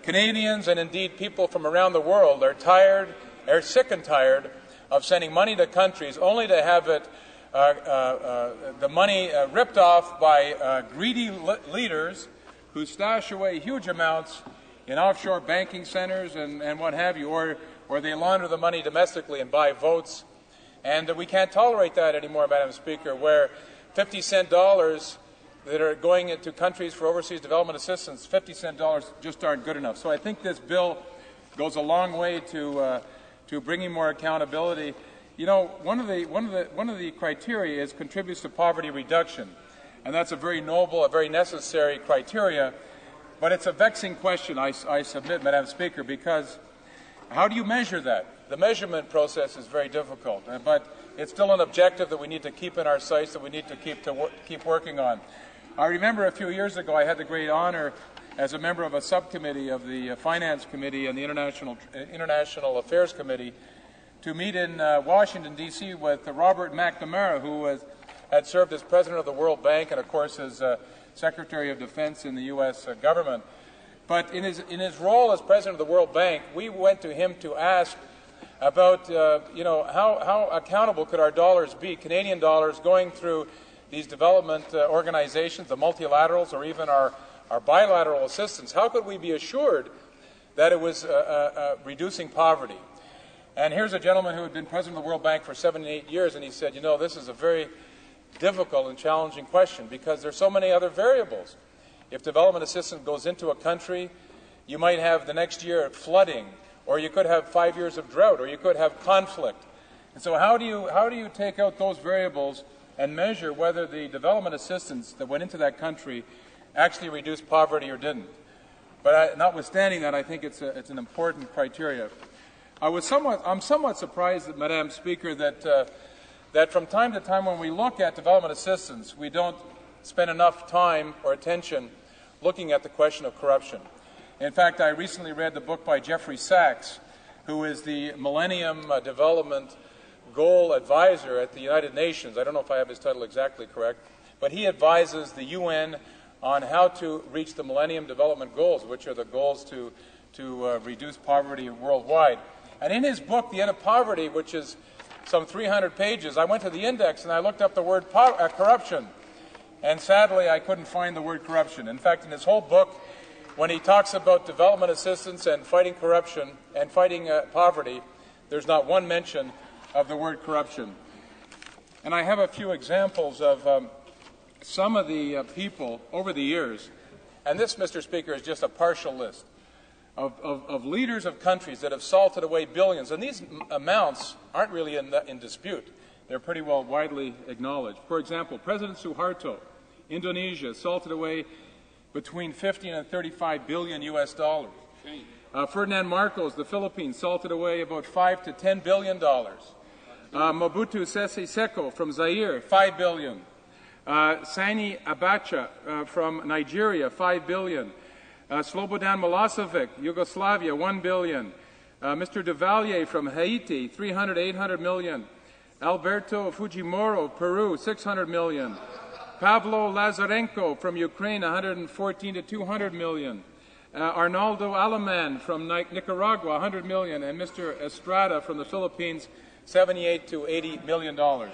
Canadians and indeed people from around the world are sick and tired of sending money to countries only to have it the money ripped off by greedy leaders who stash away huge amounts in offshore banking centers and what have you, or they launder the money domestically and buy votes. And we can't tolerate that anymore, Madam Speaker, where 50-cent dollars that are going into countries for overseas development assistance, 50-cent dollars just aren't good enough. So I think this bill goes a long way to bringing more accountability. You know, one of the criteria is contributes to poverty reduction, and that's a very noble, a very necessary criteria. But it's a vexing question, I submit, Madam Speaker, because how do you measure that? The measurement process is very difficult, but it's still an objective that we need to keep in our sights, that we need to keep working on. I remember a few years ago I had the great honor as a member of a subcommittee of the Finance Committee and the International Affairs Committee to meet in Washington, D.C. with Robert McNamara, who had served as President of the World Bank and, of course, as Secretary of Defense in the U.S. government. But in his role as President of the World Bank, we went to him to ask about, how accountable could our dollars be, Canadian dollars, going through these development organizations, the multilaterals, or even our bilateral assistance. How could we be assured that it was reducing poverty? And here's a gentleman who had been President of the World Bank for 7 and 8 years, and he said, you know, this is a very difficult and challenging question because there's so many other variables. If development assistance goes into a country, you might have the next year flooding, or you could have 5 years of drought, or you could have conflict. And so how do you take out those variables and measure whether the development assistance that went into that country actually reduced poverty or didn't? But notwithstanding that, I think it's an important criteria. I'm somewhat surprised, Madam Speaker, that from time to time when we look at development assistance, we don't spend enough time or attention looking at the question of corruption. In fact, I recently read the book by Jeffrey Sachs, who is the Millennium Development Goal Advisor at the United Nations. I don't know if I have his title exactly correct, but he advises the UN on how to reach the Millennium Development Goals, which are the goals to reduce poverty worldwide. And in his book, The End of Poverty, which is some 300 pages, I went to the index and I looked up the word corruption. And sadly, I couldn't find the word corruption. In fact, in his whole book, when he talks about development assistance and fighting corruption and fighting poverty, there's not one mention of the word corruption. And I have a few examples of some of the people over the years, and this, Mr. Speaker, is just a partial list, of leaders of countries that have salted away billions. And these amounts aren't really in dispute. They're pretty well widely acknowledged. For example, President Suharto, Indonesia, salted away between 50 and 35 billion US dollars. Ferdinand Marcos, the Philippines, salted away about 5 to 10 billion dollars. Mobutu Sese Seko from Zaire, 5 billion. Sani Abacha from Nigeria, 5 billion. Slobodan Milosevic, Yugoslavia, 1 billion. Mr. Duvalier from Haiti, 800 million. Alberto Fujimori, Peru, 600 million. Pavlo Lazarenko from Ukraine, 114 to 200 million. Arnaldo Alaman from Nicaragua, 100 million. And Mr. Estrada from the Philippines, 78 to 80 million dollars.